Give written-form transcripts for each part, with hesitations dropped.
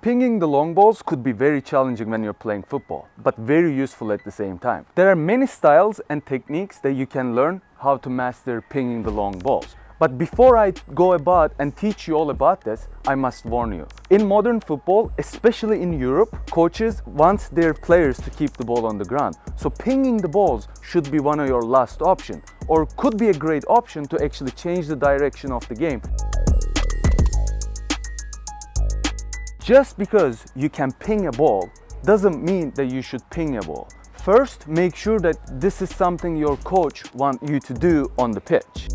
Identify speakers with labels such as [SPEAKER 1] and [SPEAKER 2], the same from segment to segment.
[SPEAKER 1] Pinging the long balls could be very challenging when you're playing football, but very useful at the same time. There are many styles and techniques that you can learn how to master pinging the long balls. But before I go about and teach you all about this, I must warn you. In modern football, especially in Europe, coaches want their players to keep the ball on the ground. So pinging the balls should be one of your last options, or could be a great option to actually change the direction of the game. Just because you can ping a ball doesn't mean that you should ping a ball. First, make sure that this is something your coach wants you to do on the pitch.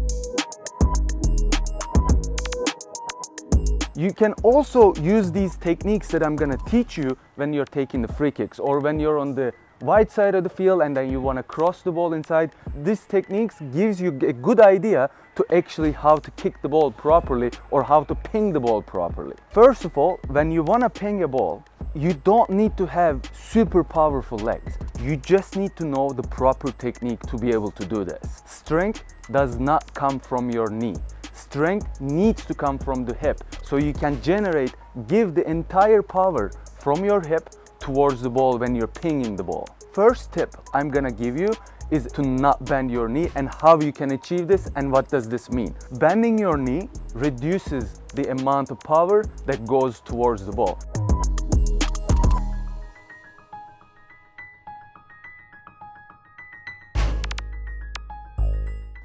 [SPEAKER 1] You can also use these techniques that I'm gonna teach you when you're taking the free kicks or when you're on the wide side of the field and then you wanna cross the ball inside. These techniques gives you a good idea to actually how to kick the ball properly or how to ping the ball properly. First of all, when you wanna ping a ball, you don't need to have super powerful legs. You just need to know the proper technique to be able to do this. Strength does not come from your knee. Strength needs to come from the hip, so you can give the entire power from your hip towards the ball when you're pinging the ball. First tip I'm gonna give you is to not bend your knee, and how you can achieve this and what does this mean. Bending your knee reduces the amount of power that goes towards the ball.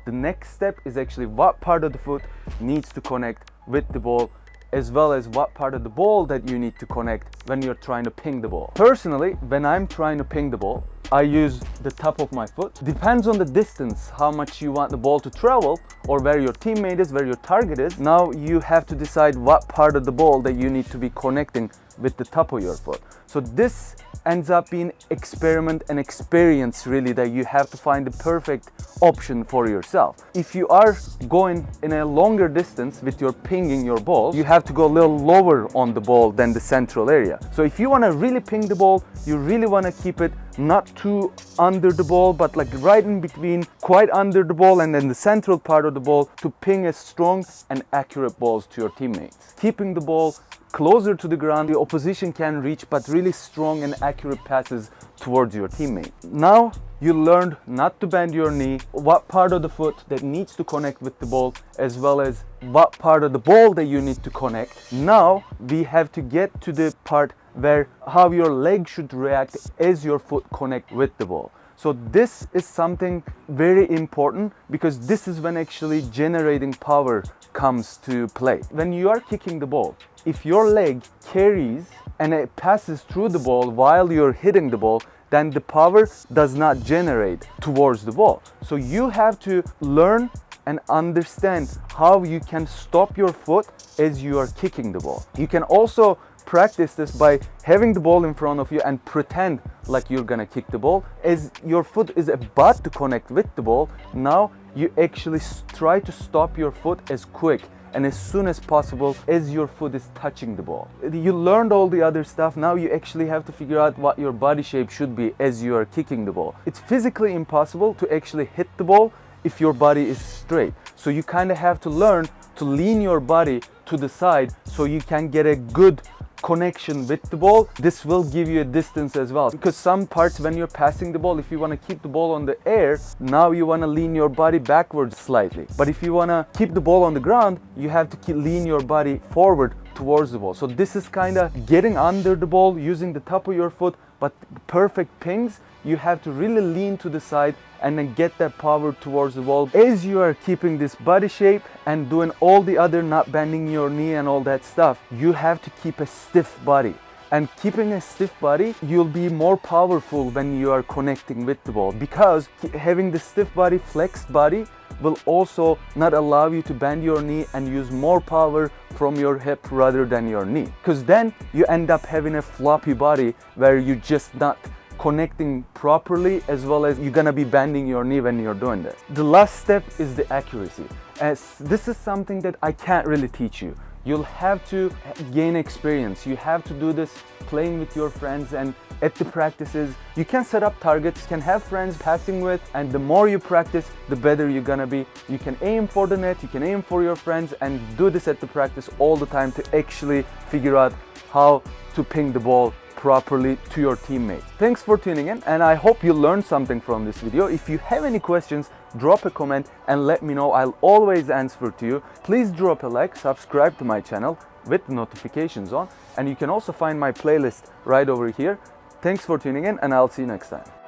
[SPEAKER 1] The next step is actually what part of the foot needs to connect with the ball, as well as what part of the ball that you need to connect when you're trying to ping the ball. Personally, when I'm trying to ping the ball, I use the top of my foot. Depends on the distance, how much you want the ball to travel, or where your teammate is, where your target is. Now you have to decide what part of the ball that you need to be connecting with the top of your foot. So this ends up being experiment and experience, really, that you have to find the perfect option for yourself. If you are going in a longer distance with your pinging your ball, you have to go a little lower on the ball than the central area. So if you want to really ping the ball, you really want to keep it not too under the ball, but like right in between, quite under the ball, and then the central part of the ball to ping a strong and accurate balls to your teammates. Keeping the ball closer to the ground, the opposition can reach, but really strong and accurate passes towards your teammate. Now you learned not to bend your knee, what part of the foot that needs to connect with the ball, as well as what part of the ball that you need to connect. Now we have to get to the part where how your leg should react as your foot connect with the ball. So this is something very important, because this is when actually generating power comes to play. When you are kicking the ball, if your leg carries and it passes through the ball while you're hitting the ball, then the power does not generate towards the ball. So you have to learn and understand how you can stop your foot as you are kicking the ball. You can also practice this by having the ball in front of you and pretend like you're gonna kick the ball. As your foot is about to connect with the ball, now you actually try to stop your foot as quick and as soon as possible as your foot is touching the ball. You learned all the other stuff, now you actually have to figure out what your body shape should be as you are kicking the ball. It's physically impossible to actually hit the ball if your body is straight. So you kind of have to learn to lean your body to the side so you can get a good connection with the ball. This will give you a distance as well, because some parts when you're passing the ball, if you want to keep the ball on the air, now you want to lean your body backwards slightly. But if you want to keep the ball on the ground, you have to lean your body forward towards the ball. So this is kind of getting under the ball using the top of your foot, but perfect pings, you have to really lean to the side and then get that power towards the ball as you are keeping this body shape and doing all the other, not bending your knee and all that stuff. You have to keep a stiff body, and keeping a stiff body, you'll be more powerful when you are connecting with the ball, because having the stiff body, flexed body, will also not allow you to bend your knee and use more power from your hip rather than your knee, because then you end up having a floppy body where you just not connecting properly, as well as you're gonna be bending your knee when you're doing this. The last step is the accuracy. As this is something that I can't really teach you. You'll have to gain experience. You have to do this playing with your friends and at the practices. You can set up targets, can have friends passing with, and the more you practice, the better you're gonna be. You can aim for the net, you can aim for your friends, and do this at the practice all the time to actually figure out how to ping the ball properly to your teammates. Thanks for tuning in, and I hope you learned something from this video. If you have any questions, drop a comment and let me know. I'll always answer to you. Please drop a like, subscribe to my channel with the notifications on, and you can also find my playlist right over here. Thanks for tuning in, and I'll see you next time.